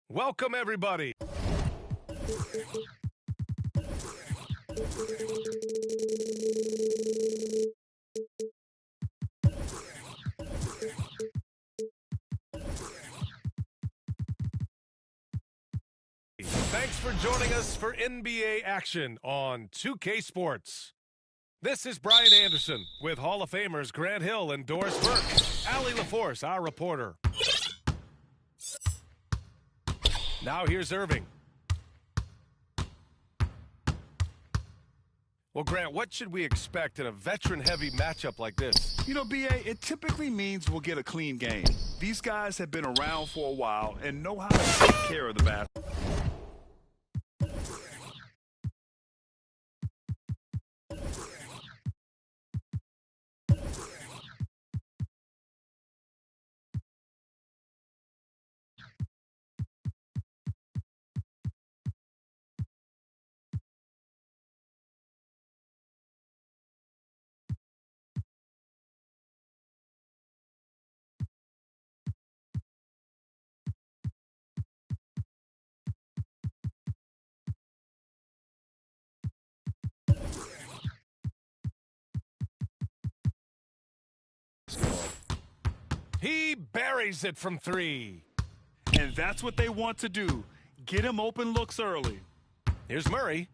Welcome, everybody. Thanks for joining us for NBA action on 2K Sports. This is Brian Anderson with Hall of Famers Grant Hill and Doris Burke. Allie LaForce, our reporter. Now here's Irving. Well, Grant, what should we expect in a veteran-heavy matchup like this? You know, B.A., it typically means we'll get a clean game. These guys have been around for a while and know how to take care of the basket. He buries it from three. And that's what they want to do. Get him open looks early. Here's Murray.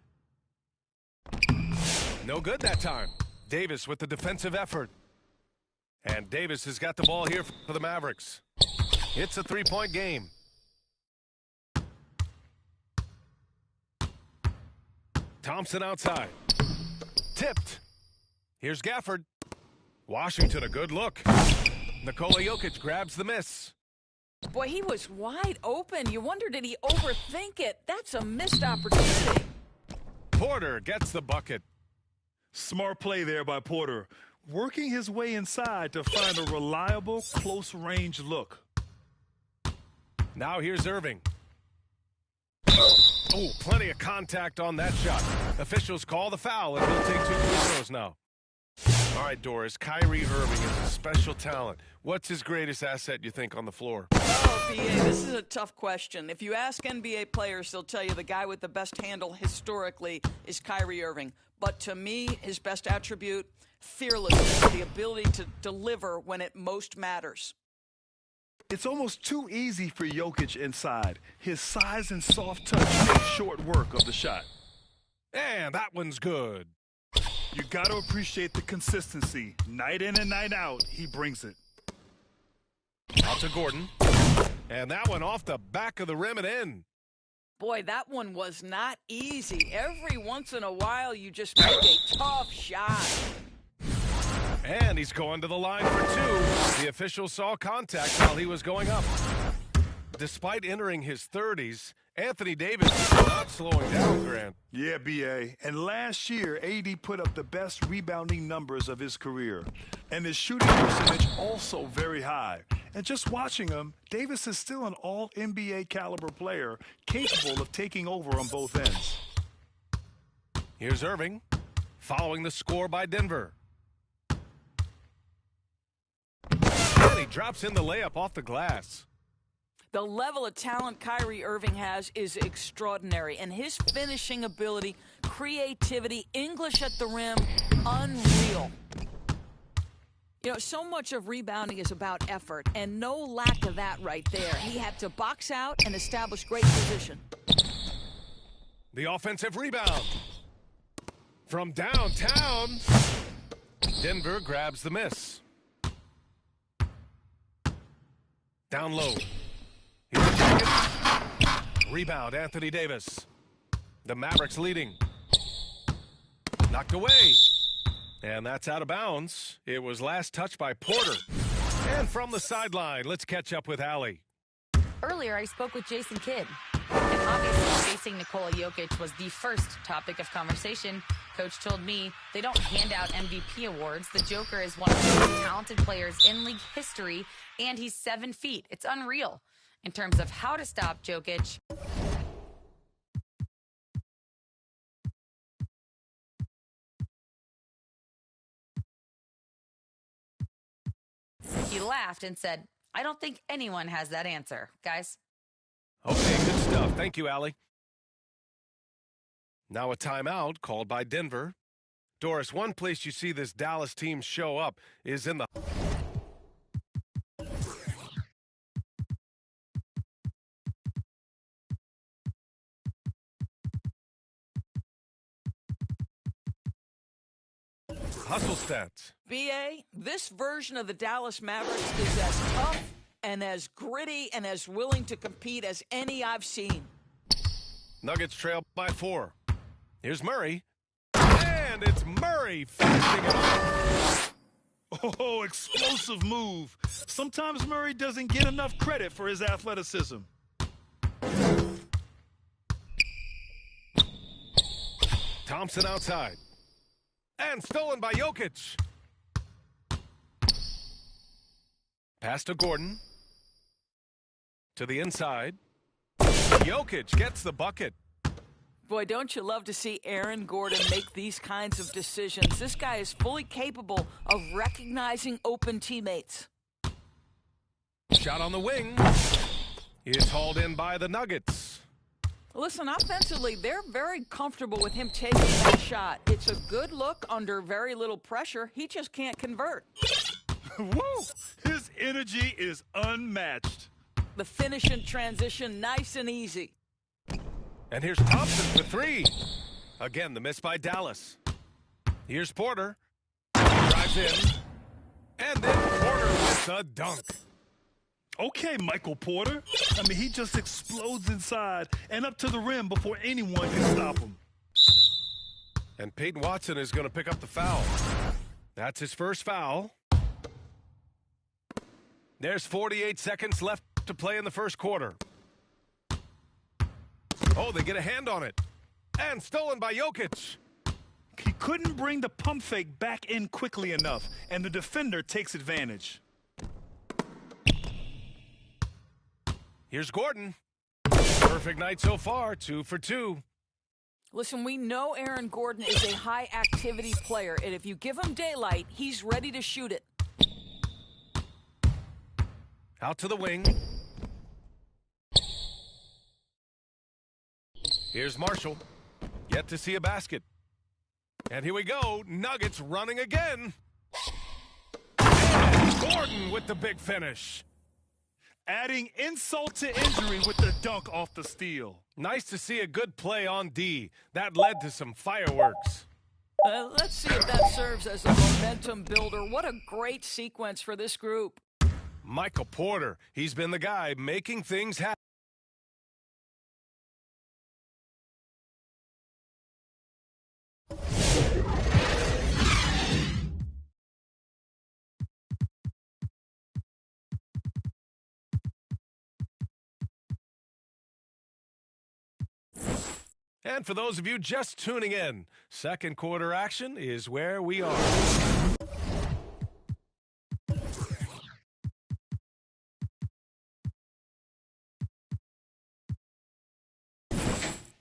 No good that time. Davis with the defensive effort. And Davis has got the ball here for the Mavericks. It's a three-point game. Thompson outside. Tipped. Here's Gafford. Washington, a good look. Nikola Jokic grabs the miss. Boy, he was wide open. You wonder, did he overthink it? That's a missed opportunity. Porter gets the bucket. Smart play there by Porter, working his way inside to find a reliable, close-range look. Now here's Irving. Oh, plenty of contact on that shot. Officials call the foul, and he'll take two free throws now. All right, Doris, Kyrie Irving is a special talent. What's his greatest asset, you think, on the floor? Oh, B.A., this is a tough question. If you ask NBA players, they'll tell you the guy with the best handle historically is Kyrie Irving. But to me, his best attribute, fearlessness, the ability to deliver when it most matters. It's almost too easy for Jokic inside. His size and soft touch make short work of the shot. And that one's good. You got to appreciate the consistency. Night in and night out, he brings it. Out to Gordon. And that one off the back of the rim and in. Boy, that one was not easy. Every once in a while, you just make a tough shot. And he's going to the line for two. The official saw contact while he was going up. Despite entering his 30s, Anthony Davis is not slowing down, Grant. Yeah, B.A. And last year, A.D. put up the best rebounding numbers of his career. And his shooting percentage also very high. And just watching him, Davis is still an all-NBA caliber player, capable of taking over on both ends. Here's Irving, following the score by Denver. And he drops in the layup off the glass. The level of talent Kyrie Irving has is extraordinary, and his finishing ability, creativity, English at the rim, unreal. You know, so much of rebounding is about effort, and no lack of that right there. He had to box out and establish great position. The offensive rebound. From downtown, Denver grabs the miss. Down low. Here's a rebound, Anthony Davis. The Mavericks leading. Knocked away. And that's out of bounds. It was last touched by Porter. And from the sideline, let's catch up with Allie. Earlier, I spoke with Jason Kidd. And obviously, facing Nikola Jokic was the first topic of conversation. Coach told me they don't hand out MVP awards. The Joker is one of the most talented players in league history, and he's 7 feet. It's unreal. In terms of how to stop Jokic, he laughed and said, I don't think anyone has that answer, guys. Okay, good stuff. Thank you, Allie. Now a timeout called by Denver. Doris, one place you see this Dallas team show up is in the... hustle stats. BA, this version of the Dallas Mavericks is as tough and as gritty and as willing to compete as any I've seen. Nuggets trail by 4. Here's Murray. And it's Murray finishing it off. Oh, explosive move. Sometimes Murray doesn't get enough credit for his athleticism. Thompson outside. And stolen by Jokic. Pass to Gordon. To the inside. Jokic gets the bucket. Boy, don't you love to see Aaron Gordon make these kinds of decisions. This guy is fully capable of recognizing open teammates. Shot on the wing. Is hauled in by the Nuggets. Listen, offensively, they're very comfortable with him taking that shot. It's a good look under very little pressure. He just can't convert. Woo! His energy is unmatched. The finish in transition, nice and easy. And here's Thompson for 3. Again, the miss by Dallas. Here's Porter. Drives in. And then Porter with a dunk. Okay, Michael Porter. I mean, he just explodes inside and up to the rim before anyone can stop him. And Peyton Watson is going to pick up the foul. That's his first foul. There's 48 seconds left to play in the first quarter. Oh, they get a hand on it. And stolen by Jokic. He couldn't bring the pump fake back in quickly enough, and the defender takes advantage. Here's Gordon. Perfect night so far, 2 for 2. Listen, we know Aaron Gordon is a high-activity player, and if you give him daylight, he's ready to shoot it. Out to the wing. Here's Marshall. Yet to see a basket. And here we go. Nuggets running again. And Gordon with the big finish. Adding insult to injury with the dunk off the steal. Nice to see a good play on D. That led to some fireworks. Let's see if that serves as a momentum builder. What a great sequence for this group. Michael Porter. He's been the guy making things happen. And for those of you just tuning in, second quarter action is where we are.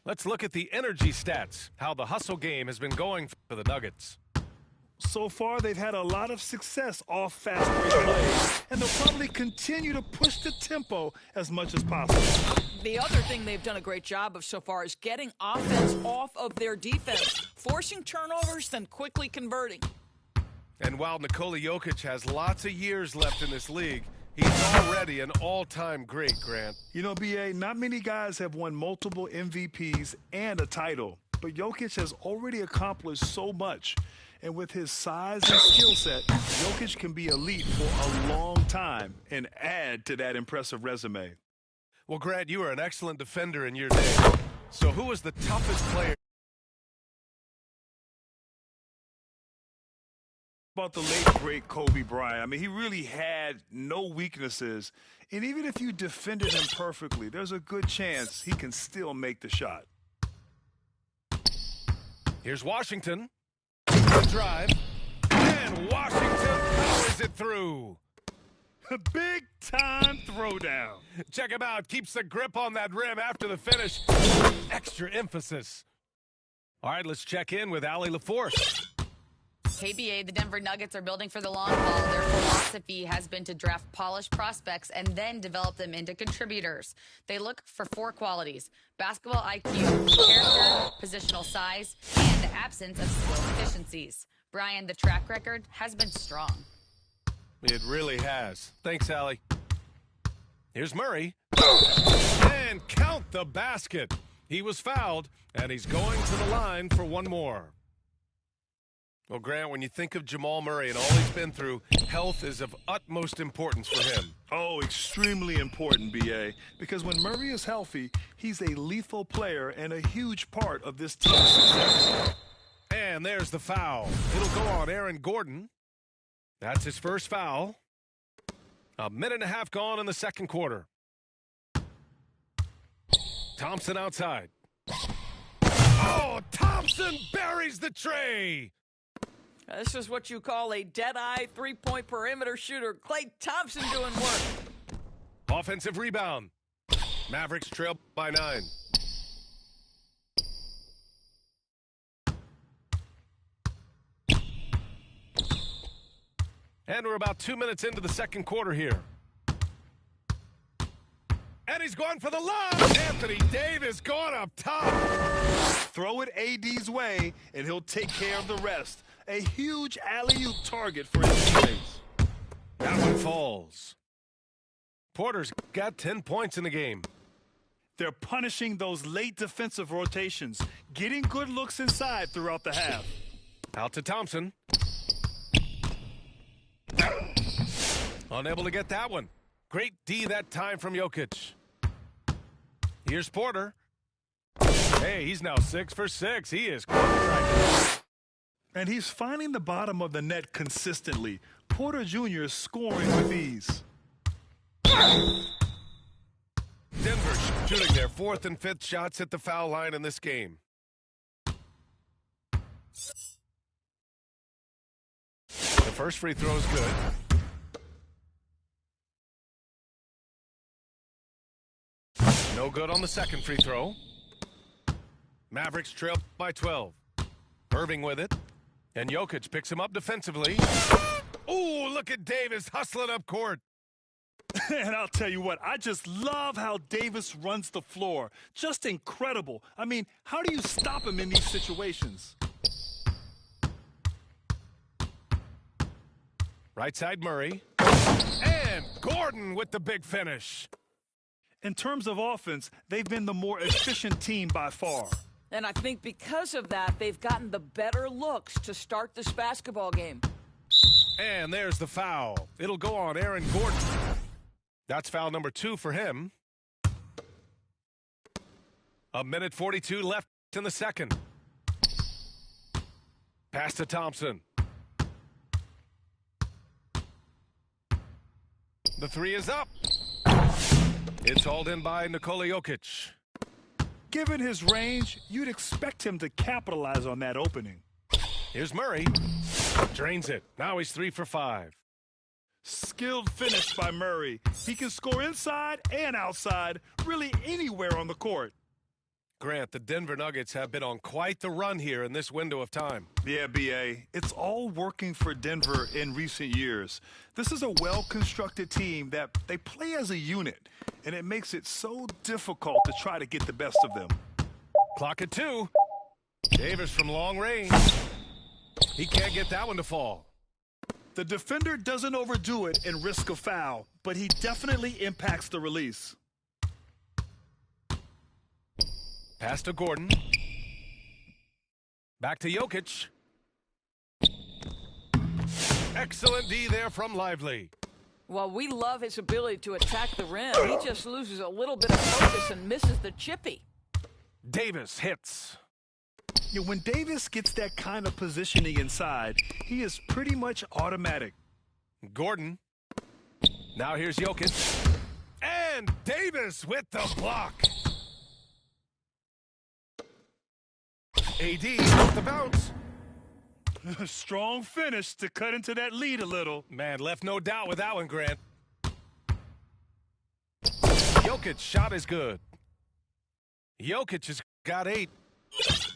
Let's look at the energy stats, how the hustle game has been going for the Nuggets. So far, they've had a lot of success off fast break plays, and they'll probably continue to push the tempo as much as possible. The other thing they've done a great job of so far is getting offense off of their defense, forcing turnovers, then quickly converting. And while Nikola Jokic has lots of years left in this league, he's already an all-time great, Grant. You know, B.A., not many guys have won multiple MVPs and a title, but Jokic has already accomplished so much. And with his size and skill set, Jokic can be elite for a long time and add to that impressive resume. Well, Grant, you were an excellent defender in your day. So who was the toughest player? About the late, great Kobe Bryant. I mean, he really had no weaknesses. And even if you defended him perfectly, there's a good chance he can still make the shot. Here's Washington. The drive. And Washington powers it through. Big-time throwdown. Check him out. Keeps the grip on that rim after the finish. Extra emphasis. All right, let's check in with Allie LaForce. KBA, the Denver Nuggets are building for the long haul. Their philosophy has been to draft polished prospects and then develop them into contributors. They look for 4 qualities: basketball IQ, character, positional size, and the absence of skill deficiencies. Brian, the track record has been strong. It really has. Thanks, Allie. Here's Murray. And count the basket. He was fouled, and he's going to the line for one more. Well, Grant, when you think of Jamal Murray and all he's been through, health is of utmost importance for him. Oh, extremely important, B.A., because when Murray is healthy, he's a lethal player and a huge part of this team's success. And there's the foul. It'll go on Aaron Gordon. That's his first foul. A minute and a half gone in the second quarter. Thompson outside. Oh, Thompson buries the tray. This is what you call a dead-eye three-point perimeter shooter. Klay Thompson doing work. Offensive rebound. Mavericks trail by 9. And we're about 2 minutes into the second quarter here. And he's going for the lob. Anthony Davis going up top. Throw it AD's way, and he'll take care of the rest. A huge alley-oop target for his teammates. That one falls. Porter's got 10 points in the game. They're punishing those late defensive rotations, getting good looks inside throughout the half. Out to Thompson. Unable to get that one. Great D that time from Jokic. Here's Porter. Hey, he's now 6 for 6. He is cooking right now. And he's finding the bottom of the net consistently. Porter Jr. is scoring with ease. Denver shooting their 4th and 5th shots at the foul line in this game. The first free throw is good. No good on the second free throw. Mavericks trail by 12. Irving with it. And Jokic picks him up defensively. Ooh, look at Davis hustling up court. And I'll tell you what, I just love how Davis runs the floor. Just incredible. I mean, how do you stop him in these situations? Right side Murray. And Gordon with the big finish. In terms of offense, they've been the more efficient team by far. And I think because of that, they've gotten the better looks to start this basketball game. And there's the foul. It'll go on Aaron Gordon. That's foul number 2 for him. A minute 42 left in the second. Pass to Thompson. The 3 is up. It's hauled in by Nikola Jokic. Given his range, you'd expect him to capitalize on that opening. Here's Murray. Drains it. Now he's 3 for 5. Skilled finish by Murray. He can score inside and outside, really anywhere on the court. Grant, the Denver Nuggets have been on quite the run here in this window of time. Yeah, B.A., it's all working for Denver in recent years. This is a well-constructed team that they play as a unit, and it makes it so difficult to try to get the best of them. Clock at 2. Davis from long range. He can't get that one to fall. The defender doesn't overdo it and risk a foul, but he definitely impacts the release. Pass to Gordon. Back to Jokic. Excellent D there from Lively. Well, we love his ability to attack the rim. He just loses a little bit of focus and misses the chippy. Davis hits. Yeah, when Davis gets that kind of positioning inside, he is pretty much automatic. Gordon. Now here's Jokic. And Davis with the block. AD with the bounce. Strong finish to cut into that lead a little. Man, left no doubt with that one, Grant. Jokic shot is good. Jokic has got 8.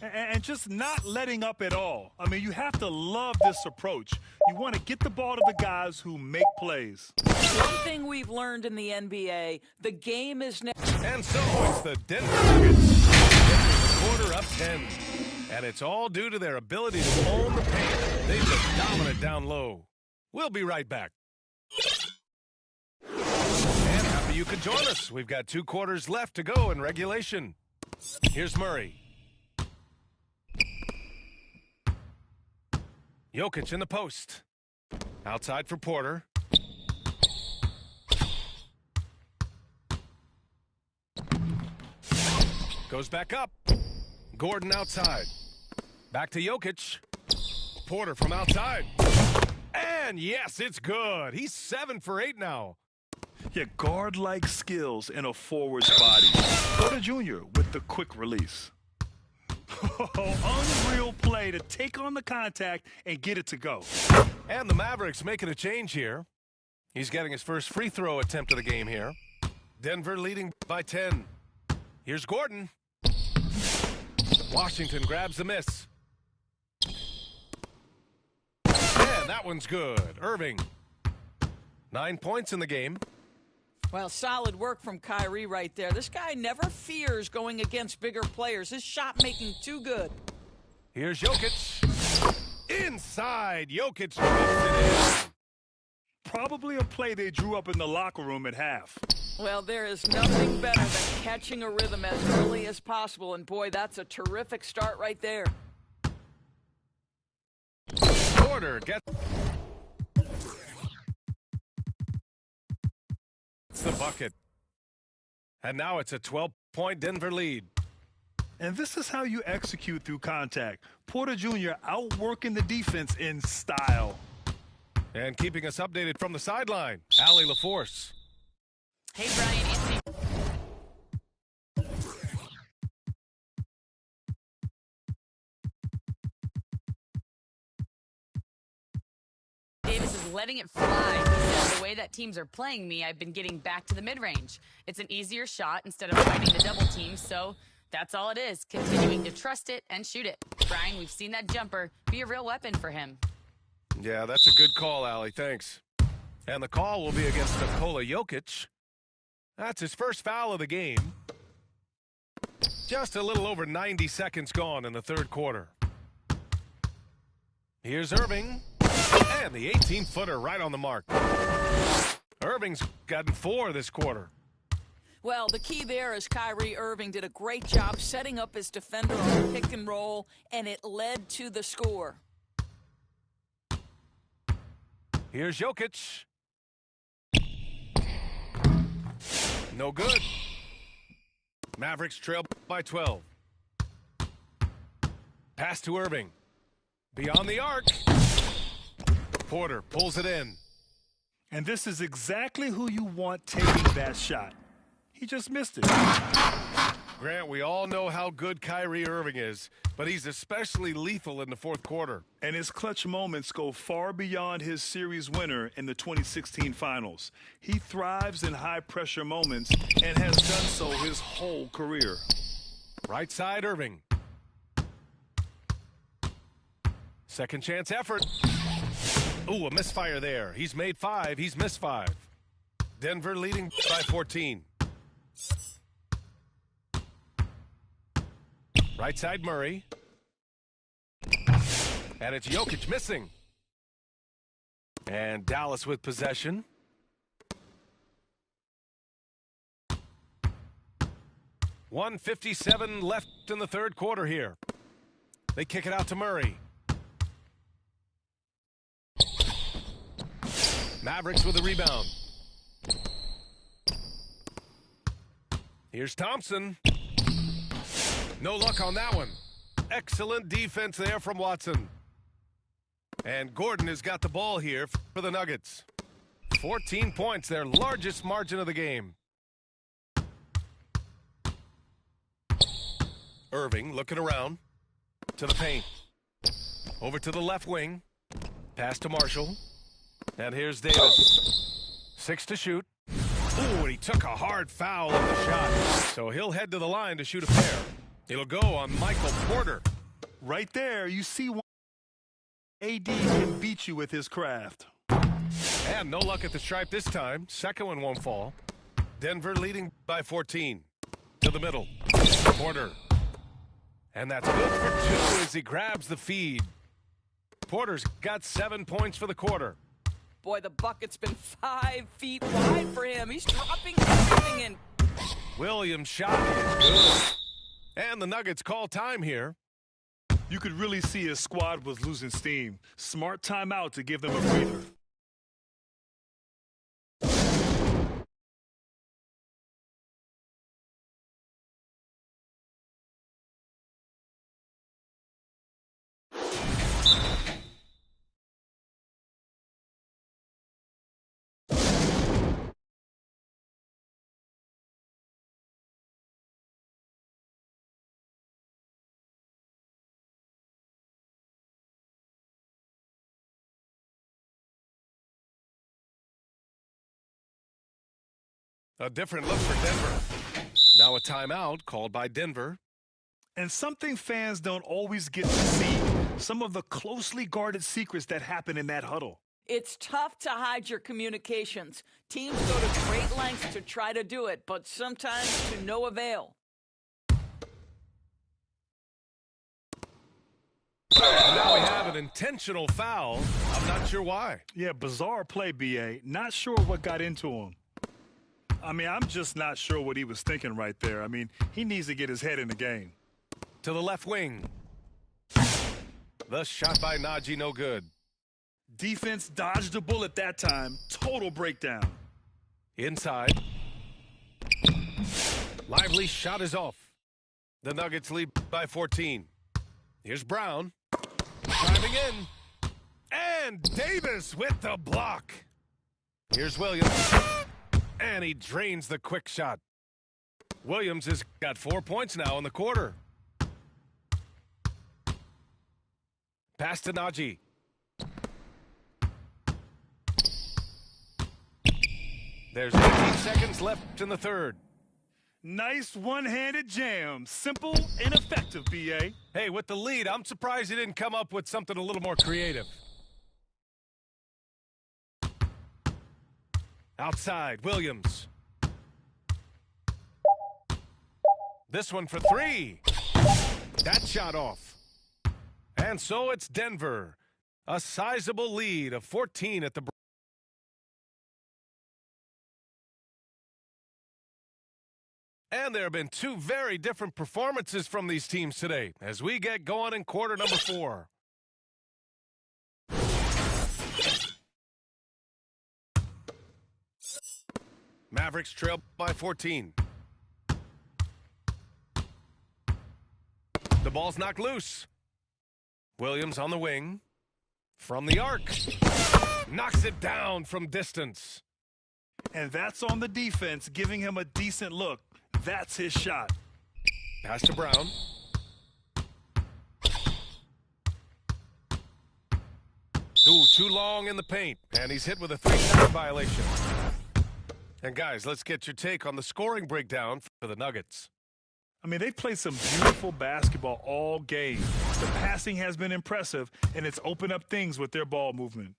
And just not letting up at all. I mean, you have to love this approach. You want to get the ball to the guys who make plays. One thing we've learned in the NBA, the game is now. And so it's the Denver Nuggets. Quarter up 10. And it's all due to their ability to own the paint. They've been dominant down low. We'll be right back. And happy you could join us. We've got 2 quarters left to go in regulation. Here's Murray. Jokic in the post. Outside for Porter. Goes back up. Gordon outside. Back to Jokic. Porter from outside. And yes, it's good. He's 7 for 8 now. Yeah, guard-like skills in a forward's body. Porter Jr. with the quick release. Unreal play to take on the contact and get it to go. And the Mavericks making a change here. He's getting his first free throw attempt of the game here. Denver leading by 10. Here's Gordon. Washington grabs the miss. And that one's good. Irving. 9 points in the game. Well, solid work from Kyrie right there. This guy never fears going against bigger players. His shot making too good. Here's Jokic. Inside. Jokic drops it in. Probably a play they drew up in the locker room at half. Well, there is nothing better than catching a rhythm as early as possible. And boy, that's a terrific start right there. Porter gets the bucket. And now it's a 12-point Denver lead. And this is how you execute through contact. Porter Jr. outworking the defense in style. And keeping us updated from the sideline, Allie LaForce. Hey, Brian, Anthony. Davis is letting it fly. He says, the way that teams are playing me, I've been getting back to the mid-range. It's an easier shot instead of fighting the double team, so that's all it is, continuing to trust it and shoot it. Brian, we've seen that jumper be a real weapon for him. Yeah, that's a good call, Allie. Thanks. And the call will be against Nikola Jokic. That's his first foul of the game. Just a little over 90 seconds gone in the third quarter. Here's Irving. And the 18-footer right on the mark. Irving's gotten 4 this quarter. Well, the key there is Kyrie Irving did a great job setting up his defender on the pick and roll, and it led to the score. Here's Jokic. No good. Mavericks trail by 12. Pass to Irving. Beyond the arc. Porter pulls it in. And this is exactly who you want taking that shot. He just missed it. Grant, we all know how good Kyrie Irving is, but he's especially lethal in the fourth quarter. And his clutch moments go far beyond his series winner in the 2016 finals. He thrives in high-pressure moments and has done so his whole career. Right side, Irving. Second chance effort. Ooh, a misfire there. He's made 5. He's missed 5. Denver leading by 14. Right side, Murray. And it's Jokic missing. And Dallas with possession. .157 left in the third quarter here. They kick it out to Murray. Mavericks with a rebound. Here's Thompson. No luck on that one. Excellent defense there from Watson. And Gordon has got the ball here for the Nuggets. 14 points, their largest margin of the game. Irving looking around to the paint. Over to the left wing. Pass to Marshall. And here's Davis. 6 to shoot. Ooh, and he took a hard foul on the shot. So he'll head to the line to shoot a pair. It'll go on Michael Porter. Right there, you see one. AD can beat you with his craft. And no luck at the stripe this time. Second one won't fall. Denver leading by 14. To the middle. Porter. And that's good for 2 as he grabs the feed. Porter's got 7 points for the quarter. Boy, the bucket's been 5 feet wide for him. He's dropping everything in. Williams' shot is good. And the Nuggets call time here. You could really see his squad was losing steam. Smart timeout to give them a breather. A different look for Denver. Now a timeout called by Denver. And something fans don't always get to see. Some of the closely guarded secrets that happen in that huddle. It's tough to hide your communications. Teams go to great lengths to try to do it, but sometimes to no avail. And now we have an intentional foul. I'm not sure why. Yeah, bizarre play, B.A. Not sure what got into him. I mean, I'm just not sure what he was thinking right there. I mean, he needs to get his head in the game. To the left wing. The shot by Najee, no good. Defense dodged a bullet that time. Total breakdown. Inside. Lively shot is off. The Nuggets lead by 14. Here's Brown. Driving in. And Davis with the block. Here's Williams. And he drains the quick shot. Williams has got 4 points now in the quarter. Pass to Najee. There's 18 seconds left in the third. Nice one-handed jam. Simple and effective, B.A. Hey, with the lead, I'm surprised he didn't come up with something a little more creative. Outside, Williams. This one for 3. That shot off. And so it's Denver. A sizable lead of 14 at the break. And there have been 2 very different performances from these teams today as we get going in quarter number 4. Mavericks trail by 14. The ball's knocked loose. Williams on the wing. From the arc. Knocks it down from distance. And that's on the defense, giving him a decent look. That's his shot. Pass to Brown. Ooh, too long in the paint. And he's hit with a 3-shot violation. And guys, let's get your take on the scoring breakdown for the Nuggets. I mean, they've played some beautiful basketball all game. The passing has been impressive, and it's opened up things with their ball movement.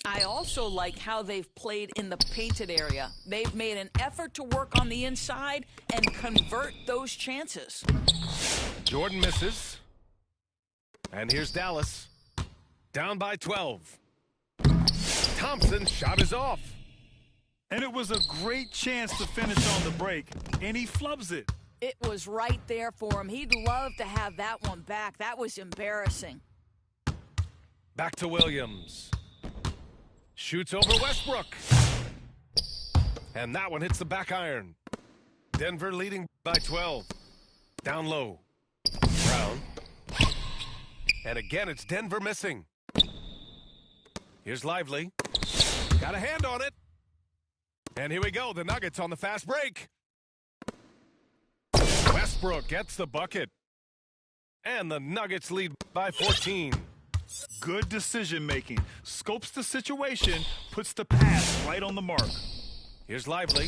I also like how they've played in the painted area. They've made an effort to work on the inside and convert those chances. Jordan misses. And here's Dallas. Down by 12. Thompson's shot is off. And it was a great chance to finish on the break, and he flubs it. It was right there for him. He'd love to have that one back. That was embarrassing. Back to Williams. Shoots over Westbrook. And that one hits the back iron. Denver leading by 12. Down low. Brown. And again, it's Denver missing. Here's Lively. Got a hand on it. And here we go. The Nuggets on the fast break. Westbrook gets the bucket. And the Nuggets lead by 14. Good decision-making. Scopes the situation, puts the pass right on the mark. Here's Lively.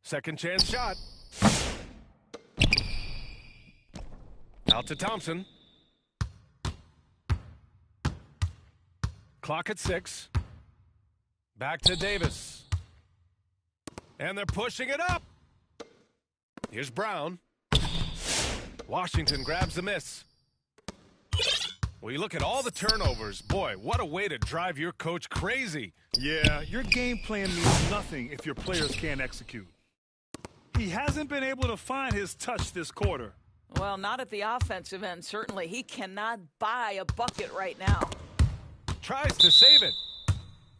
Second chance shot. Out to Thompson. Clock at 6. Back to Davis. And they're pushing it up. Here's Brown. Washington grabs the miss. Well, you look at all the turnovers. Boy, what a way to drive your coach crazy. Yeah, your game plan means nothing if your players can't execute. He hasn't been able to find his touch this quarter. Well, not at the offensive end, certainly. He cannot buy a bucket right now. Tries to save it.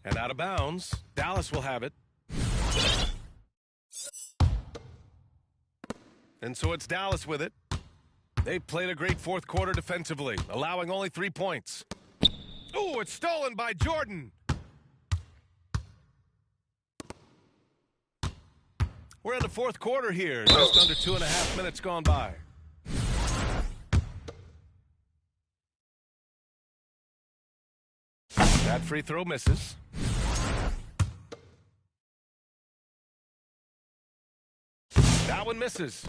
And out of bounds. Dallas will have it. And so it's Dallas with it. They played a great fourth quarter defensively, allowing only 3 points. Ooh, it's stolen by Jordan. We're in the fourth quarter here. Just under 2.5 minutes gone by. That free throw misses. That one misses.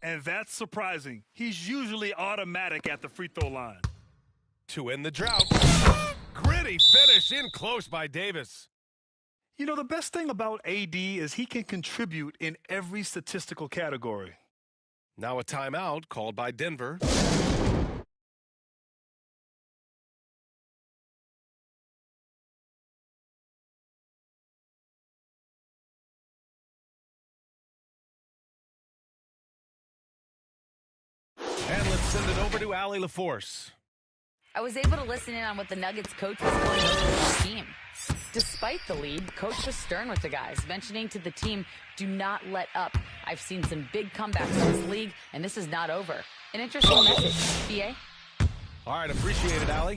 And that's surprising. He's usually automatic at the free throw line. To end the drought. Gritty finish in close by Davis. You know, the best thing about AD is he can contribute in every statistical category. Now a timeout called by Denver. And let's send it over to Allie LaForce. I was able to listen in on what the Nuggets coach was going over with the team. Despite the lead, coach was stern with the guys, mentioning to the team, do not let up. I've seen some big comebacks in this league, and this is not over. An interesting message. BA? All right, appreciate it, Allie.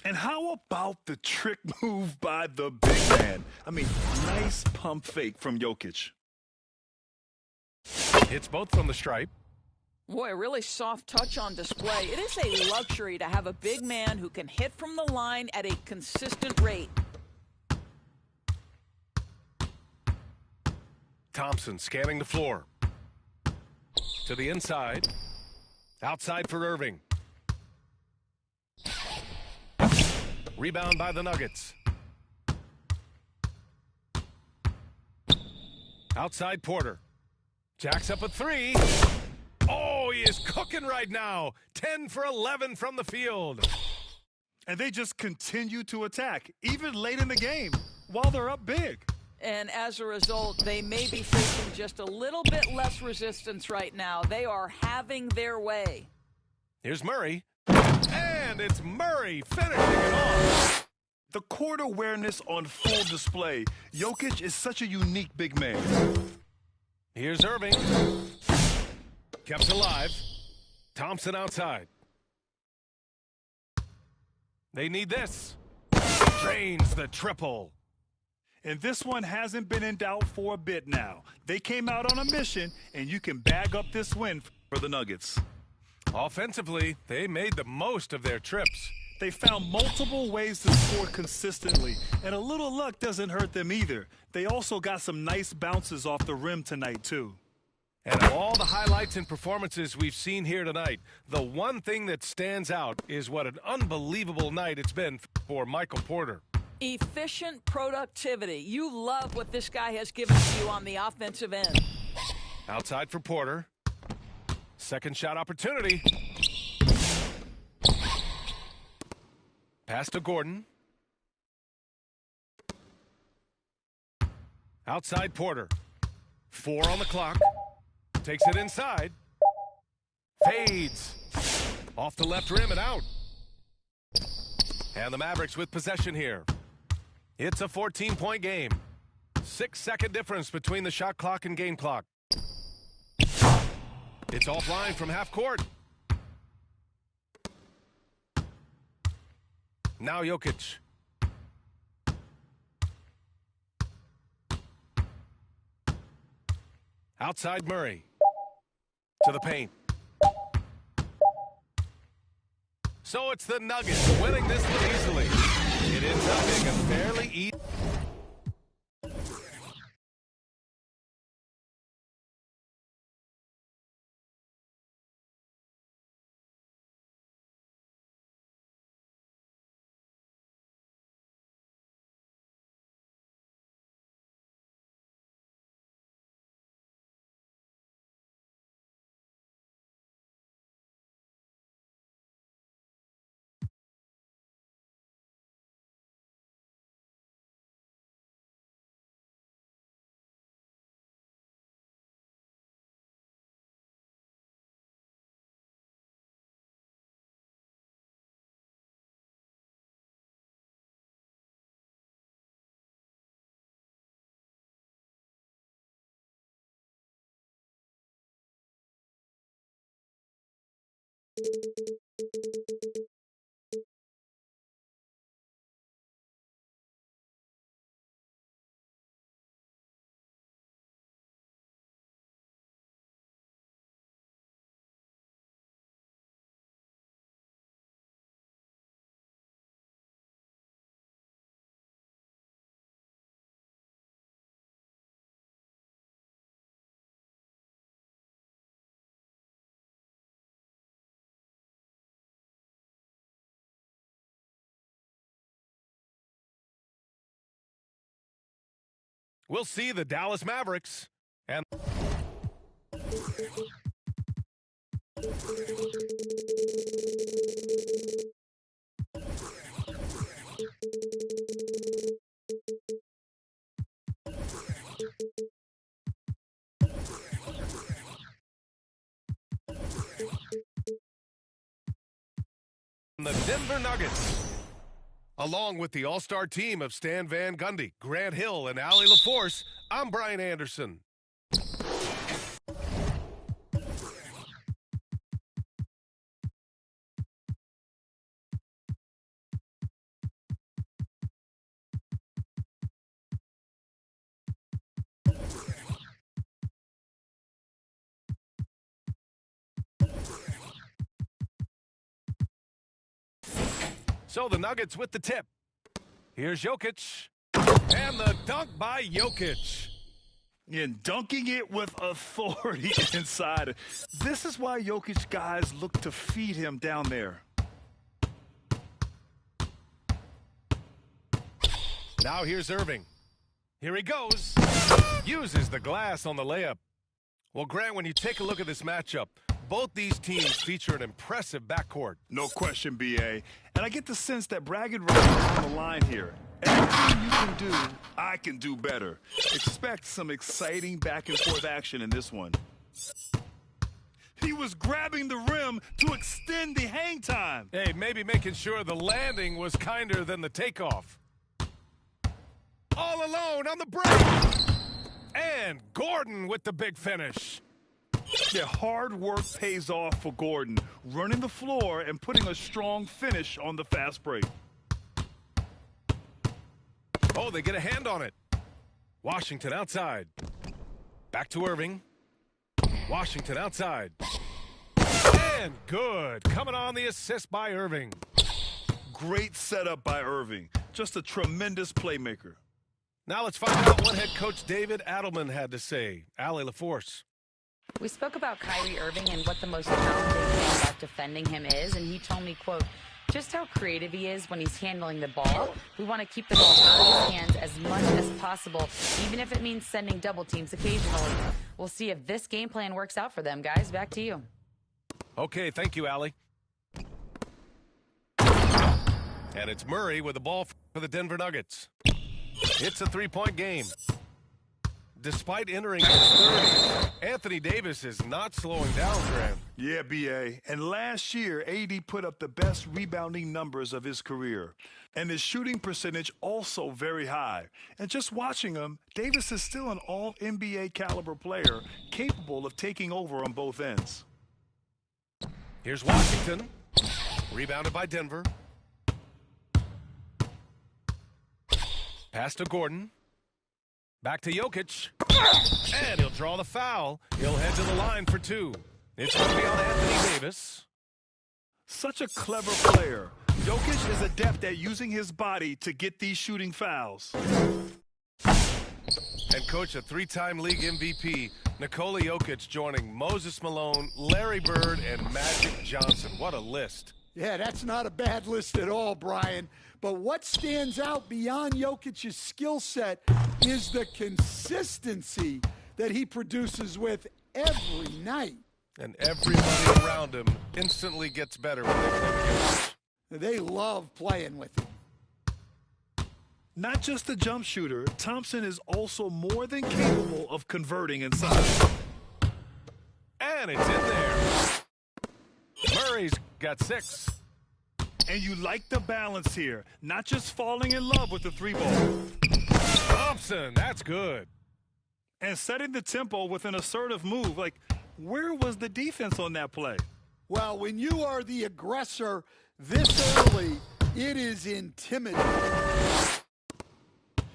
And how about the trick move by the big man? I mean, nice pump fake from Jokic. Hits both from the stripe. Boy, a really soft touch on display. It is a luxury to have a big man who can hit from the line at a consistent rate. Thompson scanning the floor. To the inside. Outside for Irving. Rebound by the Nuggets. Outside Porter. Jacks up a 3. Oh, he is cooking right now. 10 for 11 from the field. And they just continue to attack, even late in the game, while they're up big. And as a result, they may be facing just a little bit less resistance right now. They are having their way. Here's Murray. And it's Murray finishing it off. The court awareness on full display. Jokic is such a unique big man. Here's Irving. Kept alive. Thompson outside. They need this. Drains the triple. And this one hasn't been in doubt for a bit now. They came out on a mission, and you can bag up this win for the Nuggets. Offensively, they made the most of their trips. They found multiple ways to score consistently, and a little luck doesn't hurt them either. They also got some nice bounces off the rim tonight, too. And of all the highlights and performances we've seen here tonight, the one thing that stands out is what an unbelievable night it's been for Michael Porter. Efficient productivity. You love what this guy has given to you on the offensive end. Outside for Porter. Second shot opportunity. Pass to Gordon. Outside Porter. 4 on the clock. Takes it inside. Fades. Off the left rim and out. And the Mavericks with possession here. It's a 14-point game. 6-second difference between the shot clock and game clock. It's offline from half court. Now Jokic. Outside Murray. To the paint. So it's the Nuggets winning this one easily. It ends up being a fairly easy. We'll see the Dallas Mavericks and the Denver Nuggets. Along with the all-star team of Stan Van Gundy, Grant Hill, and Allie LaForce, I'm Brian Anderson. So the Nuggets with the tip. Here's Jokic. And the dunk by Jokic. And dunking it with authority inside. This is why Jokic guys look to feed him down there. Now here's Irving. Here he goes. Uses the glass on the layup. Well, Grant, when you take a look at this matchup, both these teams feature an impressive backcourt. No question, B.A. And I get the sense that bragging rights is on the line here. Everything you can do, I can do better. Expect some exciting back-and-forth action in this one. He was grabbing the rim to extend the hang time. Hey, maybe making sure the landing was kinder than the takeoff. All alone on the break. And Gordon with the big finish. Yeah, hard work pays off for Gordon, running the floor and putting a strong finish on the fast break. Oh, they get a hand on it. Washington outside. Back to Irving. Washington outside. And good. Coming on the assist by Irving. Great setup by Irving. Just a tremendous playmaker. Now let's find out what head coach David Adelman had to say. Allie LaForce. We spoke about Kyrie Irving and what the most challenging thing about defending him is, and he told me, quote, just how creative he is when he's handling the ball. We want to keep the ball out of his hands as much as possible, even if it means sending double teams occasionally. We'll see if this game plan works out for them, guys. Back to you. Okay, thank you, Allie. And it's Murray with the ball for the Denver Nuggets. It's a three-point game. Despite entering his 30s, Anthony Davis is not slowing down, Graham. Yeah, B.A. And last year, AD put up the best rebounding numbers of his career. And his shooting percentage also very high. And just watching him, Davis is still an all-NBA caliber player capable of taking over on both ends. Here's Washington. Rebounded by Denver. Pass to Gordon. Back to Jokic. And he'll draw the foul. He'll head to the line for two. It's going to be on Anthony Davis. Such a clever player. Jokic is adept at using his body to get these shooting fouls. And coach, a three-time league MVP, Nikola Jokic joining Moses Malone, Larry Bird, and Magic Johnson. What a list. Yeah, that's not a bad list at all, Brian. But what stands out beyond Jokic's skill set is the consistency that he produces with every night. And everybody around him instantly gets better when they play with Jokic. They love playing with him. Not just a jump shooter, Thompson is also more than capable of converting inside. And it's in there. Murray's got 6. And you like the balance here, not just falling in love with the three ball. Thompson, that's good. And setting the tempo with an assertive move. Like, where was the defense on that play? Well, when you are the aggressor this early, it is intimidating.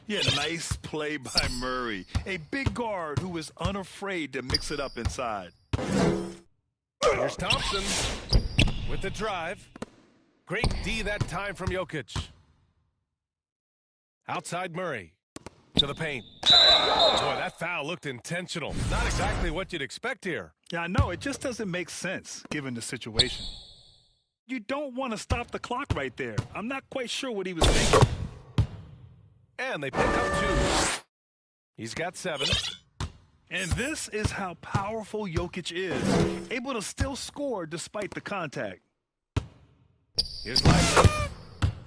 Yeah, nice play by Murray. A big guard who is unafraid to mix it up inside. Here's Thompson with the drive. Great D that time from Jokic. Outside Murray to the paint. Boy, that foul looked intentional. Not exactly what you'd expect here. Yeah, I know. It just doesn't make sense given the situation. You don't want to stop the clock right there. I'm not quite sure what he was thinking. And they pick up 2. He's got 7. And this is how powerful Jokic is. Able to still score despite the contact. Here's Lively.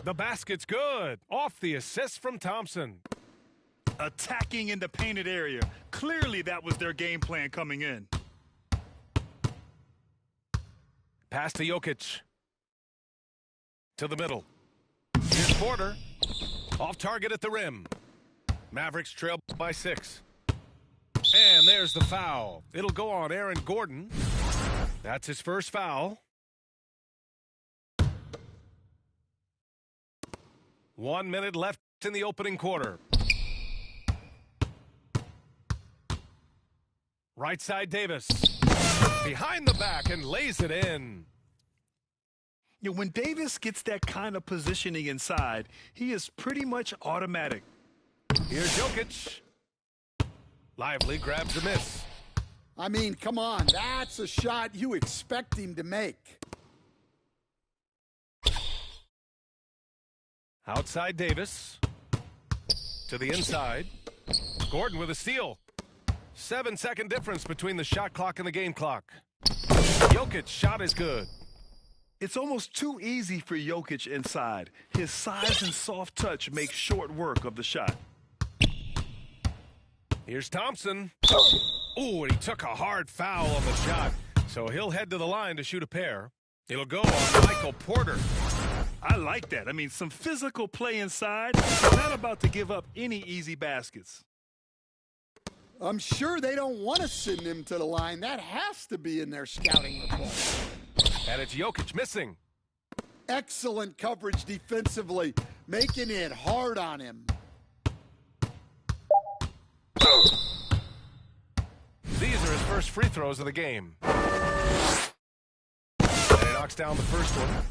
The basket's good. Off the assist from Thompson. Attacking in the painted area. Clearly that was their game plan coming in. Pass to Jokic. To the middle. Here's Porter. Off target at the rim. Mavericks trail by 6. And there's the foul. It'll go on Aaron Gordon. That's his first foul. 1 minute left in the opening quarter. Right side Davis. Behind the back and lays it in. You know, when Davis gets that kind of positioning inside, he is pretty much automatic. Here's Jokic. Lively grabs the miss. I mean, come on. That's a shot you expect him to make. Outside Davis. To the inside. Gordon with a steal. 7-second difference between the shot clock and the game clock. Jokic's shot is good. It's almost too easy for Jokic inside. His size and soft touch make short work of the shot. Here's Thompson. Ooh, and he took a hard foul on the shot. So he'll head to the line to shoot a pair. It'll go on Michael Porter. I like that. I mean, some physical play inside. Not about to give up any easy baskets. I'm sure they don't want to send him to the line. That has to be in their scouting report. And it's Jokic missing. Excellent coverage defensively, making it hard on him. These are his first free throws of the game. And he knocks down the first one.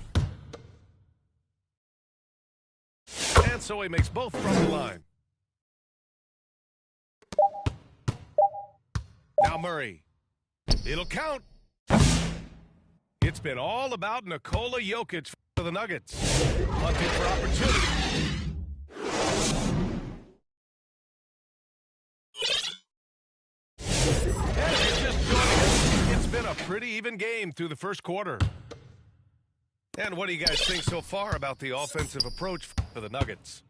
And so he makes both from the line. Now Murray. It'll count. It's been all about Nikola Jokic for the Nuggets. Hunting for opportunity. And if you're just joining us, it's been a pretty even game through the first quarter. And what do you guys think so far about the offensive approach for the Nuggets?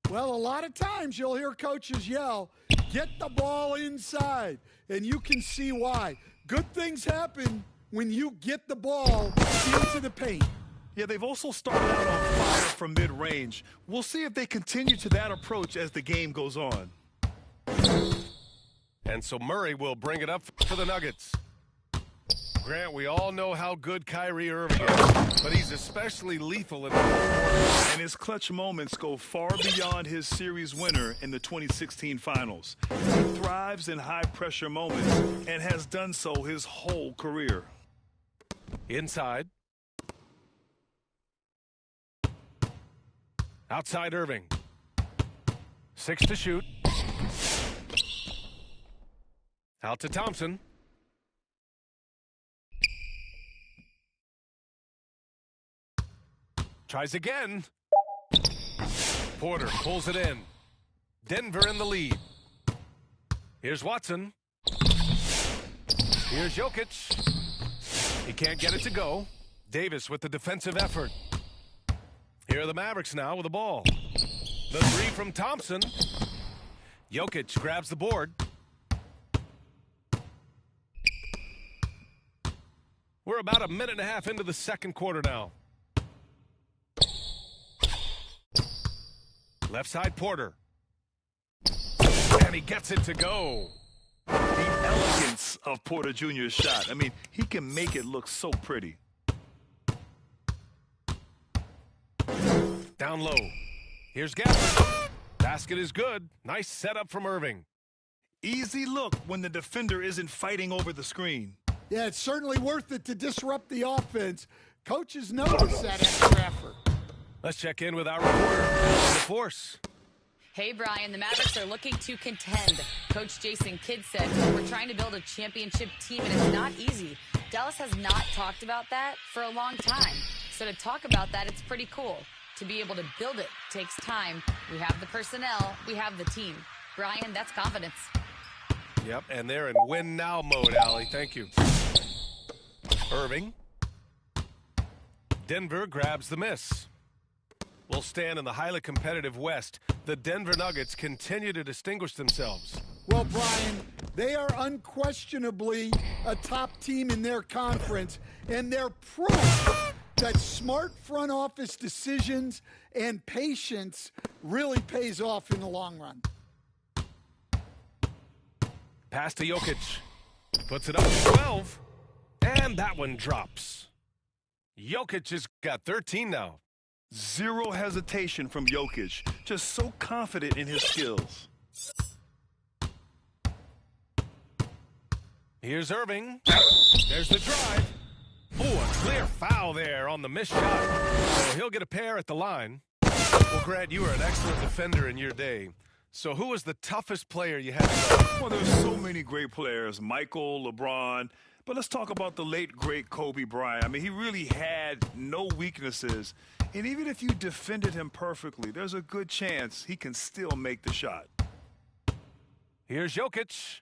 Well, a lot of times you'll hear coaches yell, "Get the ball inside," and you can see why. Good things happen when you get the ball into the paint. Yeah, they've also started out on fire from mid-range. We'll see if they continue to that approach as the game goes on. And so Murray will bring it up for the Nuggets. Grant, we all know how good Kyrie Irving is, but he's especially lethal in the fourth quarter. And his clutch moments go far beyond his series winner in the 2016 finals. He thrives in high-pressure moments and has done so his whole career. Inside. Outside Irving. 6 to shoot. Out to Thompson. Tries again. Porter pulls it in. Denver in the lead. Here's Watson. Here's Jokic. He can't get it to go. Davis with the defensive effort. Here are the Mavericks now with the ball. The three from Thompson. Jokic grabs the board. We're about a minute and a half into the second quarter now. Left side Porter. And he gets it to go. The elegance of Porter Jr.'s shot. I mean, he can make it look so pretty. Down low. Here's Gafford. Basket is good. Nice setup from Irving. Easy look when the defender isn't fighting over the screen. Yeah, it's certainly worth it to disrupt the offense. Coaches notice that extra effort. Let's check in with our reporter, Allie LaForce. Hey, Brian, the Mavericks are looking to contend. Coach Jason Kidd said, "We're trying to build a championship team, and it's not easy." Dallas has not talked about that for a long time. So to talk about that, it's pretty cool. To be able to build it takes time. We have the personnel. We have the team. Brian, that's confidence. Yep, and they're in win-now mode, Allie. Thank you. Irving. Denver grabs the miss. Will stand in the highly competitive West. The Denver Nuggets continue to distinguish themselves. Well, Brian, they are unquestionably a top team in their conference, and they're proof that smart front office decisions and patience really pays off in the long run. Pass to Jokic. Puts it up to 12. And that one drops. Jokic has got 13 now. Zero hesitation from Jokic. Just so confident in his skills. Here's Irving. There's the drive. Oh, a clear foul there on the missed shot. So he'll get a pair at the line. Well, Grant, you were an excellent defender in your day. So who was the toughest player you had to guard? Well, there's so many great players. Michael, LeBron. But let's talk about the late, great Kobe Bryant. I mean, he really had no weaknesses. And even if you defended him perfectly, there's a good chance he can still make the shot. Here's Jokic.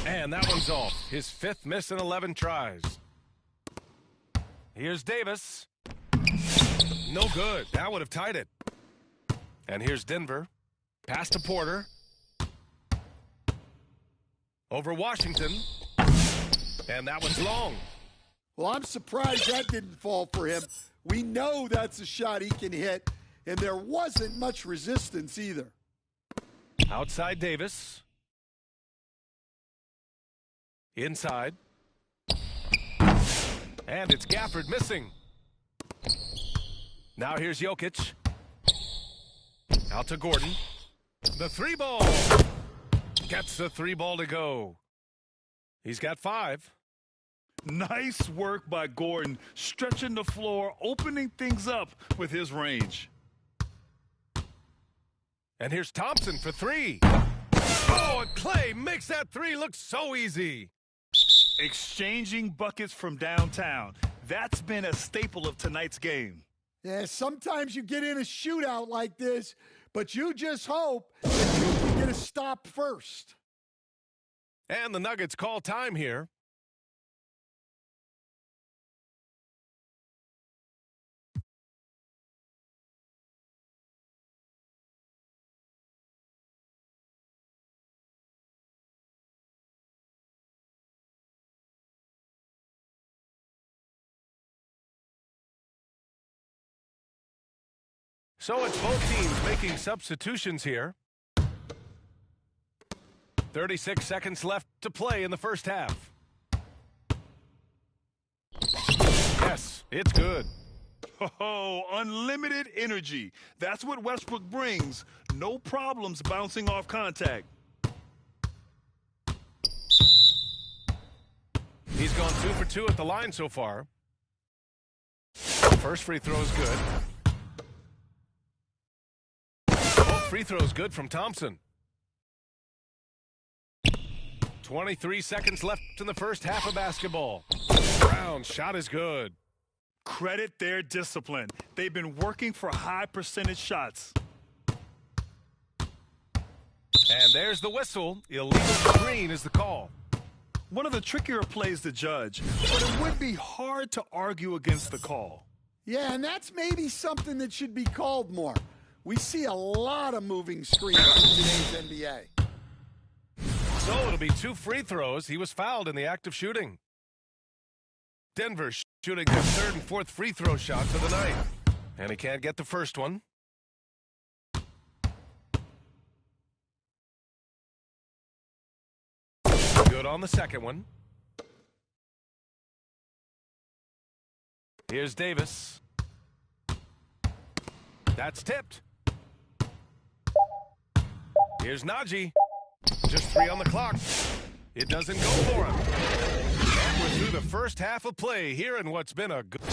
And that one's off. His fifth miss in 11 tries. Here's Davis. No good. That would have tied it. And here's Denver. Pass to Porter. Over Washington. And that one's long. Well, I'm surprised that didn't fall for him. We know that's a shot he can hit, and there wasn't much resistance either. Outside Davis. Inside. And it's Gafford missing. Now here's Jokic. Out to Gordon. The three ball. Gets the three ball to go. He's got 5. Nice work by Gordon, stretching the floor, opening things up with his range. And here's Thompson for 3. Oh, and Clay makes that 3 look so easy. Exchanging buckets from downtown. That's been a staple of tonight's game. Yeah, sometimes you get in a shootout like this, but you just hope that you can get a stop first. And the Nuggets call time here. So it's both teams making substitutions here. 36 seconds left to play in the first half. Yes, it's good. Oh, unlimited energy. That's what Westbrook brings. No problems bouncing off contact. He's gone 2 for 2 at the line so far. First free throw is good. Both free throws good from Thompson. 23 seconds left in the first half of basketball. Brown's shot is good. Credit their discipline. They've been working for high percentage shots. And there's the whistle. Illegal screen is the call. One of the trickier plays to judge, but it would be hard to argue against the call. Yeah, and that's maybe something that should be called more. We see a lot of moving screens in today's NBA. So it'll be 2 free throws. He was fouled in the act of shooting. Denver shooting their 3rd and 4th free throw shots of the night. And he can't get the first one. Good on the second one. Here's Davis. That's tipped. Here's Najee. Just 3 on the clock. It doesn't go for him. And we're through the first half of play here in what's been a good... And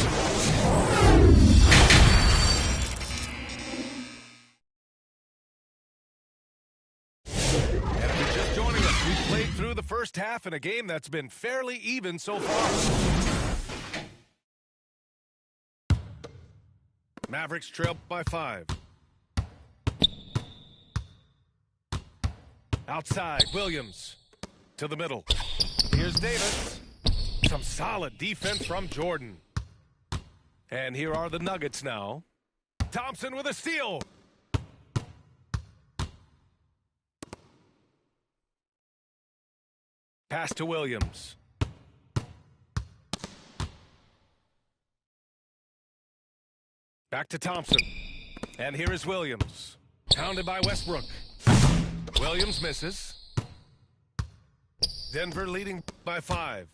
if you're just joining us, we've played through the first half in a game that's been fairly even so far. Mavericks trail by 5. Outside, Williams to the middle. Here's Davis. Some solid defense from Jordan. And here are the Nuggets now. Thompson with a steal. Pass to Williams. Back to Thompson. And here is Williams. Pounded by Westbrook. Williams misses. Denver leading by 5.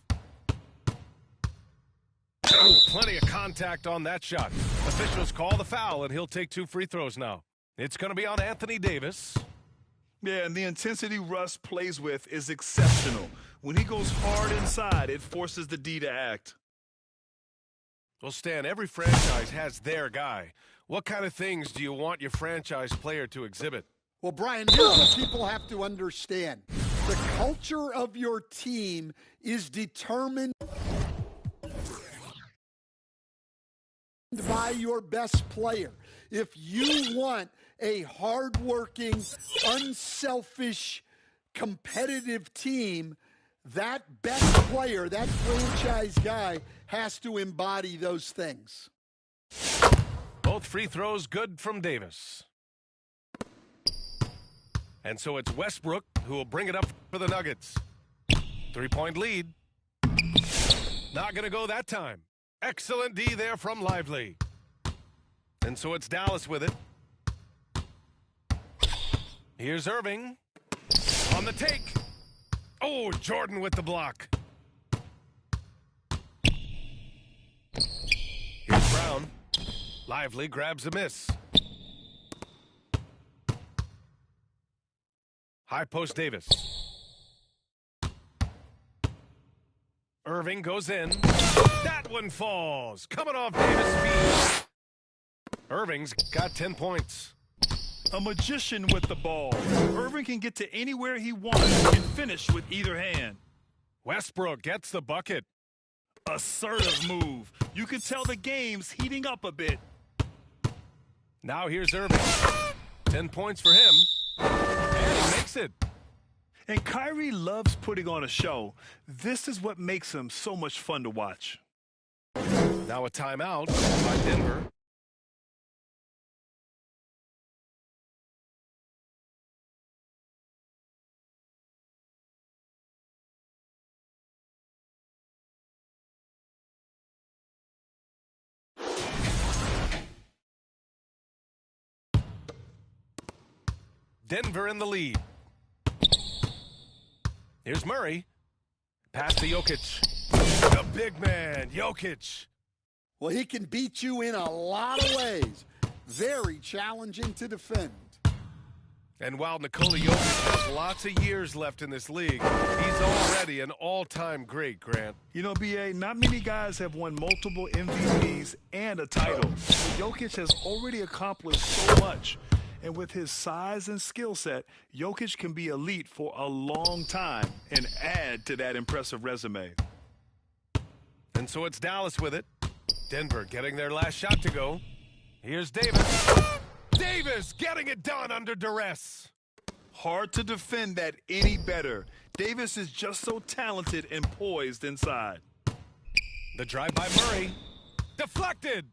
Oh, plenty of contact on that shot. Officials call the foul, and he'll take 2 free throws now. It's going to be on Anthony Davis. Yeah, and the intensity Russ plays with is exceptional. When he goes hard inside, it forces the D to act. Well, Stan, every franchise has their guy. What kind of things do you want your franchise player to exhibit? Well, Brian, here's what people have to understand. The culture of your team is determined by your best player. If you want a hardworking, unselfish, competitive team, that best player, that franchise guy, has to embody those things. Both free throws good from Davis. And so it's Westbrook who will bring it up for the Nuggets. 3-point lead. Not going to go that time. Excellent D there from Lively. And so it's Dallas with it. Here's Irving. On the take. Oh, Jordan with the block. Here's Brown. Lively grabs a miss. High post Davis. Irving goes in. That one falls. Coming off Davis' feet. Irving's got 10 points. A magician with the ball. Irving can get to anywhere he wants and finish with either hand. Westbrook gets the bucket. Assertive move. You can tell the game's heating up a bit. Now here's Irving. 10 points for him. And he makes it. And Kyrie loves putting on a show. This is what makes him so much fun to watch. Now a timeout by Denver. Denver in the lead. Here's Murray. Pass to Jokic. The big man, Jokic. Well, he can beat you in a lot of ways. Very challenging to defend. And while Nikola Jokic has lots of years left in this league, he's already an all-time great, Grant. You know, B.A., not many guys have won multiple MVPs and a title. But Jokic has already accomplished so much. And with his size and skill set, Jokic can be elite for a long time and add to that impressive resume. And so it's Dallas with it. Denver getting their last shot to go. Here's Davis. Davis getting it done under duress. Hard to defend that any better. Davis is just so talented and poised inside. The drive by Murray. Deflected.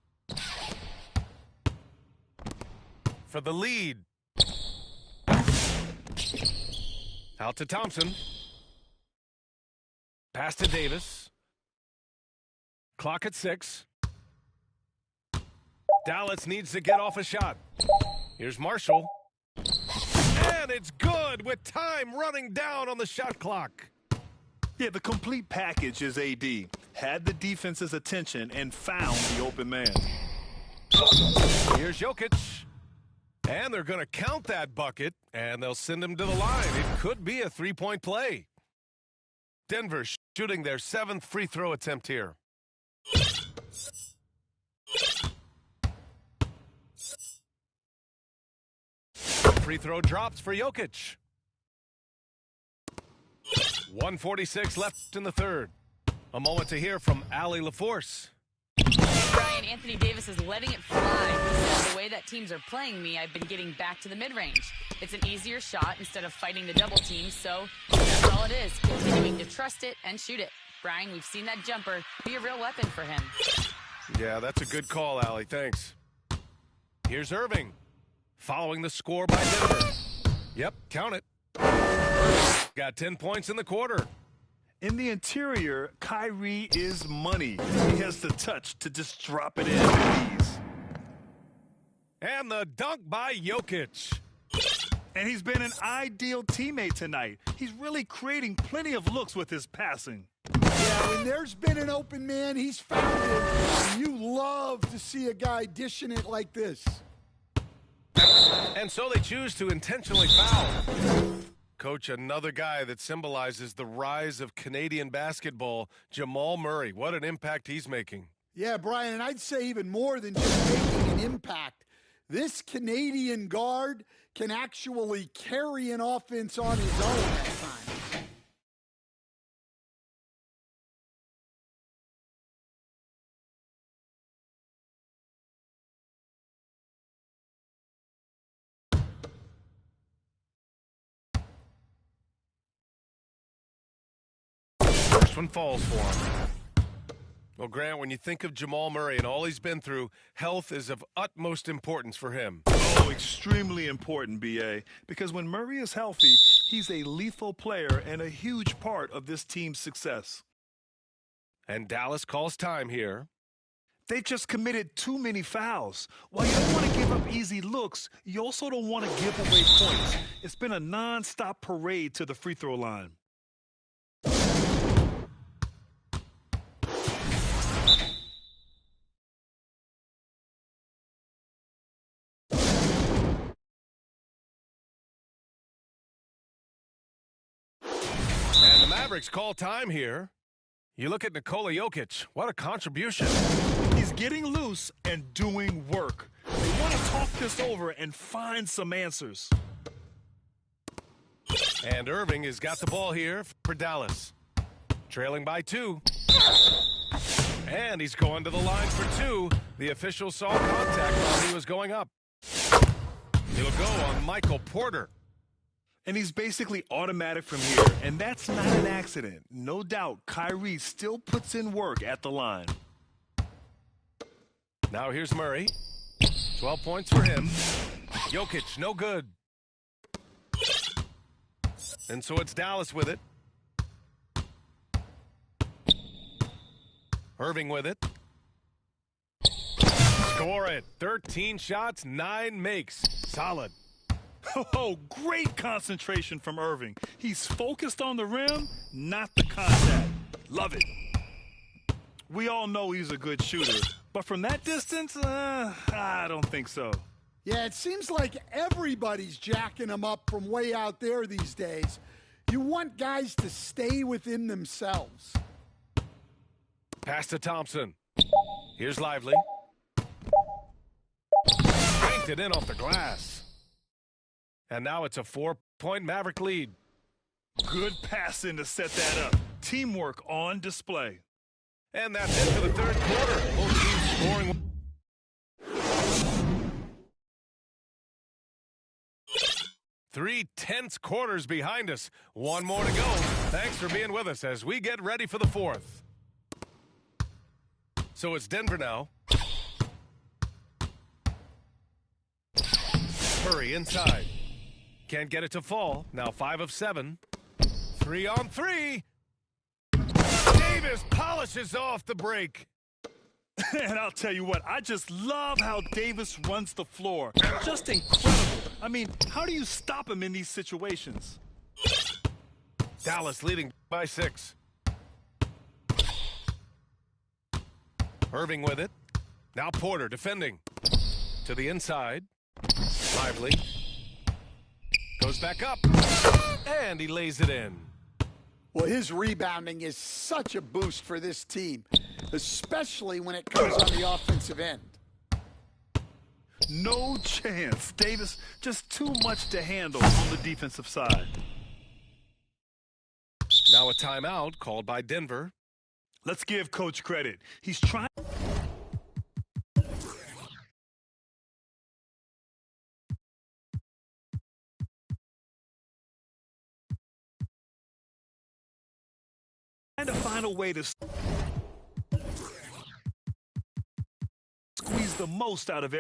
For the lead. Out to Thompson. Pass to Davis. Clock at 6. Dallas needs to get off a shot. Here's Marshall. And it's good with time running down on the shot clock. Yeah, the complete package is AD. Had the defense's attention and found the open man. Here's Jokic. And they're going to count that bucket, and they'll send him to the line. It could be a three-point play. Denver shooting their 7th free throw attempt here. Free throw drops for Jokic. 1:46 left in the third. A moment to hear from Allie LaForce. Brian, Anthony Davis is letting it fly. He says, the way that teams are playing me, I've been getting back to the mid-range. It's an easier shot instead of fighting the double team, so that's all it is, continuing to trust it and shoot it. Brian, we've seen that jumper be a real weapon for him. Yeah, that's a good call, Allie. Thanks. Here's Irving. Following the score by Denver. Yep, count it. Got 10 points in the quarter. In the interior, Kyrie is money. He has the touch to just drop it in with ease. And the dunk by Jokic. And he's been an ideal teammate tonight. He's really creating plenty of looks with his passing. Yeah, when there's been an open man, he's found it. You love to see a guy dishing it like this. And so they choose to intentionally foul. Coach, another guy that symbolizes the rise of Canadian basketball, Jamal Murray. What an impact he's making. Yeah, Brian, and I'd say even more than just making an impact. This Canadian guard can actually carry an offense on his own at times. First one falls for him. Well, Grant, when you think of Jamal Murray and all he's been through, health is of utmost importance for him. Oh, extremely important, B.A., because when Murray is healthy, he's a lethal player and a huge part of this team's success. And Dallas calls time here. They just committed too many fouls. While you don't want to give up easy looks, you also don't want to give away points. It's been a non-stop parade to the free throw line. And the Mavericks call time here. You look at Nikola Jokic. What a contribution. He's getting loose and doing work. They want to talk this over and find some answers. And Irving has got the ball here for Dallas. Trailing by 2. And he's going to the line for 2. The official saw contact while he was going up. He'll go on Michael Porter. And he's basically automatic from here, and that's not an accident. No doubt, Kyrie still puts in work at the line. Now here's Murray. 12 points for him. Jokic, no good. And so it's Dallas with it. Irving with it. Score it. 13 shots, 9 makes. Solid. Oh, great concentration from Irving. He's focused on the rim, not the contact. Love it. We all know he's a good shooter, but from that distance, I don't think so. Yeah, it seems like everybody's jacking him up from way out there these days. You want guys to stay within themselves. Pass to Thompson. Here's Lively. Banked it in off the glass. And now it's a 4-point Maverick lead. Good passing to set that up. Teamwork on display. And that's it for the third quarter. Both teams scoring. Three tense quarters behind us. One more to go. Thanks for being with us as we get ready for the fourth. So it's Denver now. Murray inside. Can't get it to fall. Now 5 of 7. 3 on 3. Davis polishes off the break. And I'll tell you what, I just love how Davis runs the floor. Just incredible. I mean, how do you stop him in these situations? Dallas leading by 6. Irving with it. Now Porter defending. To the inside. Lively. Goes back up. And he lays it in. Well, his rebounding is such a boost for this team, especially when it comes on the offensive end. No chance. Davis just too much to handle on the defensive side. Now a timeout called by Denver. Let's give Coach credit. He's trying to find a way to squeeze the most out of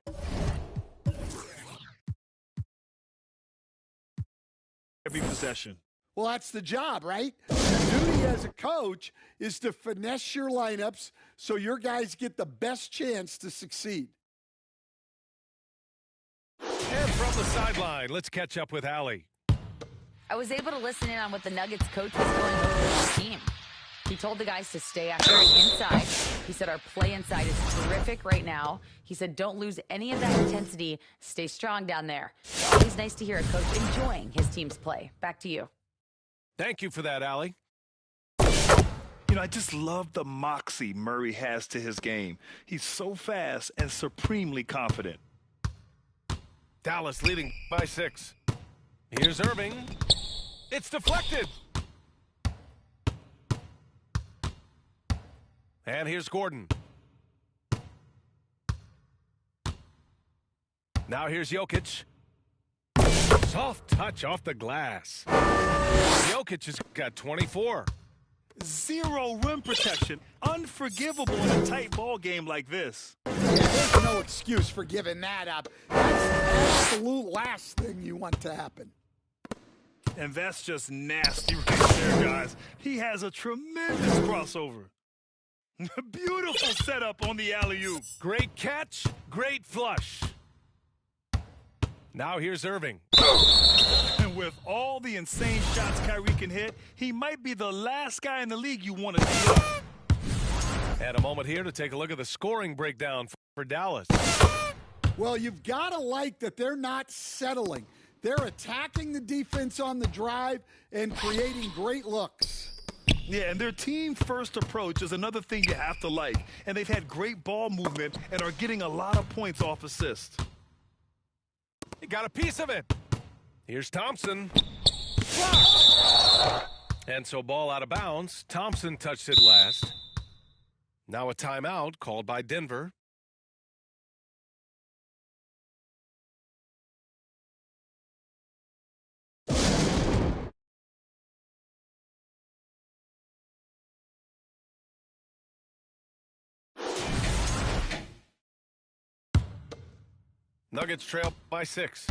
every possession. Well, that's the job, right? The duty as a coach is to finesse your lineups so your guys get the best chance to succeed. And from the sideline, let's catch up with Allie. I was able to listen in on what the Nuggets coach was going over with the team. He told the guys to stay after inside. He said our play inside is terrific right now. He said don't lose any of that intensity. Stay strong down there. It's always nice to hear a coach enjoying his team's play. Back to you. Thank you for that, Allie. You know, I just love the moxie Murray has to his game. He's so fast and supremely confident. Dallas leading by 6. Here's Irving. It's deflected. And here's Gordon. Now here's Jokic. Soft touch off the glass. Jokic has got 24. Zero rim protection. Unforgivable in a tight ball game like this. Yeah, there's no excuse for giving that up. That's the absolute last thing you want to happen. And that's just nasty right there, guys. He has a tremendous crossover. Beautiful setup on the alley-oop. Great catch, great flush. Now here's Irving. And with all the insane shots Kyrie can hit, he might be the last guy in the league you want to deal. And a moment here to take a look at the scoring breakdown for Dallas. Well, you've got to like that they're not settling. They're attacking the defense on the drive and creating great looks. Yeah, and their team-first approach is another thing you have to like. And they've had great ball movement and are getting a lot of points off assists. He got a piece of it. Here's Thompson. Blocked. And so ball out of bounds. Thompson touched it last. Now a timeout called by Denver. Nuggets trail by 6.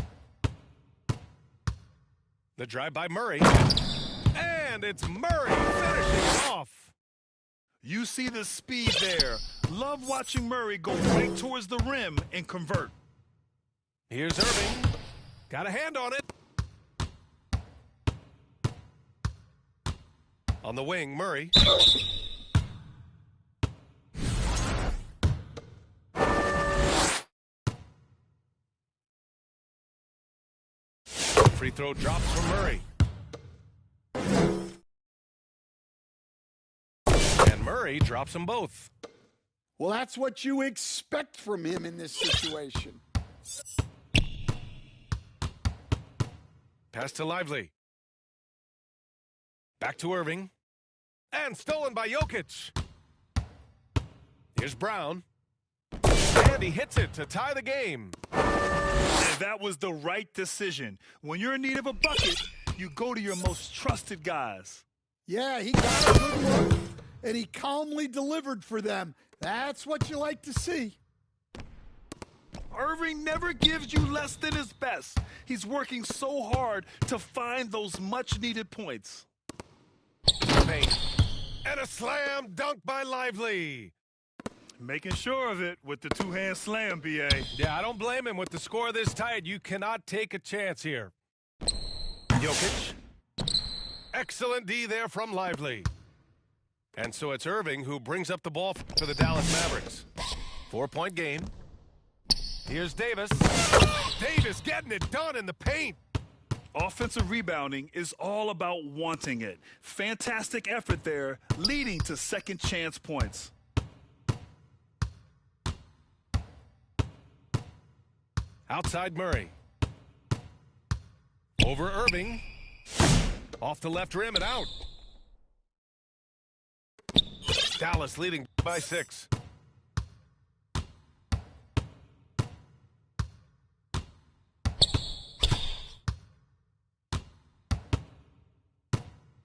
The drive by Murray. And it's Murray finishing it off. You see the speed there. Love watching Murray go right towards the rim and convert. Here's Irving. Got a hand on it. On the wing, Murray. Free throw drops from Murray. And Murray drops them both. Well, that's what you expect from him in this situation. Pass to Lively. Back to Irving. And stolen by Jokic. Here's Brown. And he hits it to tie the game. And that was the right decision. When you're in need of a bucket, you go to your most trusted guys. Yeah, he got a good look, and he calmly delivered for them. That's what you like to see. Irving never gives you less than his best. He's working so hard to find those much-needed points. Paint. And a slam dunk by Lively. Making sure of it with the two-hand slam, B.A. Yeah, I don't blame him. With the score this tight, you cannot take a chance here. Jokic. Excellent D there from Lively. And so it's Irving who brings up the ball for the Dallas Mavericks. 4-point game. Here's Davis. Davis getting it done in the paint. Offensive rebounding is all about wanting it. Fantastic effort there, leading to second chance points. Outside Murray. Over Irving. Off the left rim and out. Dallas leading by 6.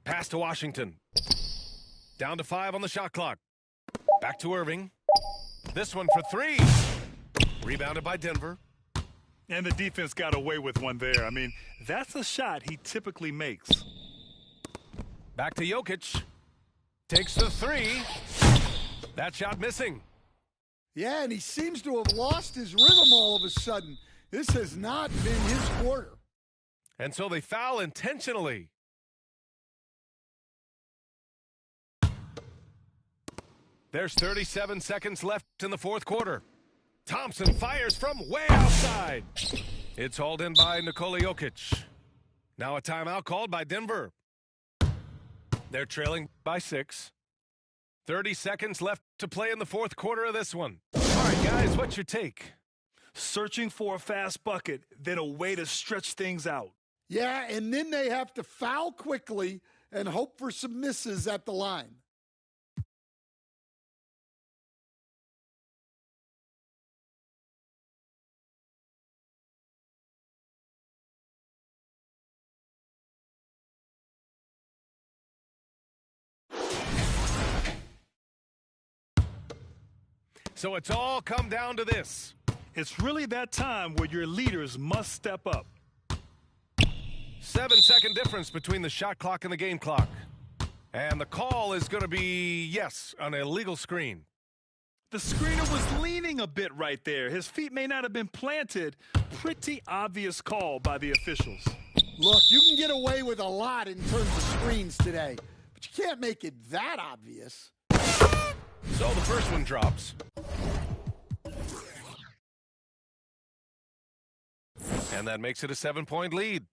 Pass to Washington. Down to 5 on the shot clock. Back to Irving. This one for 3. Rebounded by Denver. And the defense got away with one there. I mean, that's a shot he typically makes. Back to Jokic. Takes the 3. That shot missing. Yeah, and he seems to have lost his rhythm all of a sudden. This has not been his quarter. And so they foul intentionally. There's 37 seconds left in the fourth quarter. Thompson fires from way outside. It's hauled in by Nikola Jokic. Now a timeout called by Denver. They're trailing by 6. 30 seconds left to play in the fourth quarter of this one. All right, guys, what's your take? Searching for a fast bucket, then a way to stretch things out. Yeah, and then they have to foul quickly and hope for some misses at the line. So it's all come down to this. It's really that time where your leaders must step up. 7-second difference between the shot clock and the game clock. And the call is going to be, yes, an illegal screen. The screener was leaning a bit right there. His feet may not have been planted. Pretty obvious call by the officials. Look, you can get away with a lot in terms of screens today, but you can't make it that obvious. So the first one drops. And that makes it a 7-point lead.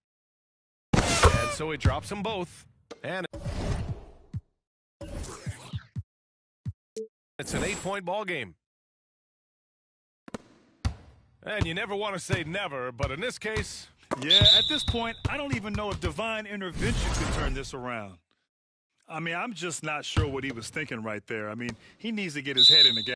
And so he drops them both. And it's an 8-point ball game. And you never want to say never, but in this case... Yeah, at this point, I don't even know if divine intervention could turn this around. I mean, I'm just not sure what he was thinking right there. I mean, he needs to get his head in the game.